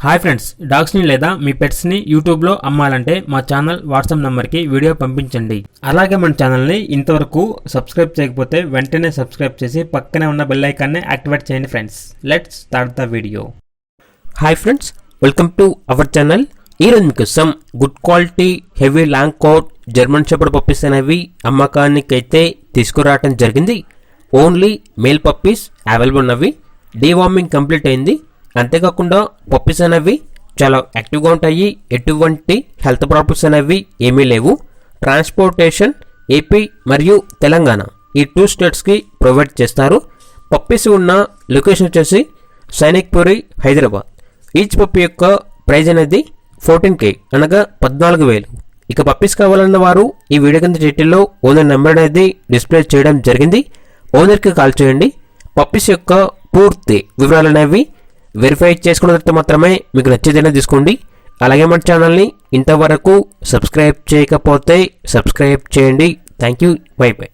Hi friends, డాగ్స్ని లేదా మీ పెట్స్ని యూట్యూబ్లో అమ్మాలంటే మా ఛానల్ వాట్సాప్ నెంబర్కి వీడియో పంపించండి. అలాగే మన ఛానల్ని ఇంతవరకు సబ్స్క్రైబ్ చేయకపోతే వెంటనే సబ్స్క్రైబ్ చేసి పక్కనే ఉన్న బెల్ ఐకాన్ని యాక్టివేట్ చేయండి friends. Let's start the video. Hi friends, welcome to our channel. ఈరోజు మీకోసం good quality heavy long coat German shepherd puppies అనేవి అమ్మకానికి అయితే తీసుకురావడం జరిగింది. ఓన్లీ మేల్ పప్పీస్ అవైలబుల్ ఉన్నవి. డీవార్మింగ్ కంప్లీట్ అయింది. అంతేకాకుండా పప్పీస్ అనేవి చాలా యాక్టివ్గా ఉంటాయి. ఎటువంటి హెల్త్ ప్రాబ్లమ్స్ అనేవి ఏమీ లేవు. ట్రాన్స్పోర్టేషన్ ఏపీ మరియు తెలంగాణ ఈ 2 స్టేట్స్కి ప్రొవైడ్ చేస్తారు. పప్పీస్ ఉన్న లొకేషన్ వచ్చేసి సైనిక్పురి, హైదరాబాద్. ఈచ్ పప్పీ యొక్క ప్రైజ్ అనేది 14K అనగా 14,000. ఇక పప్పీస్ కావాలన్న వారు ఈ వీడియో కింద డీటెయిల్లో ఓనర్ నెంబర్ అనేది డిస్ప్లే చేయడం జరిగింది. ఓనర్కి కాల్ చేయండి. పప్పీస్ యొక్క పూర్తి వివరాలు అనేవి వెరిఫై చేసుకున్న తర్వాత మాత్రమే మీకు నచ్చేదైనా తీసుకోండి. అలాగే మన ఛానల్ని ఇంతవరకు సబ్స్క్రైబ్ చేయకపోతే సబ్స్క్రైబ్ చేయండి. Thank you. By by.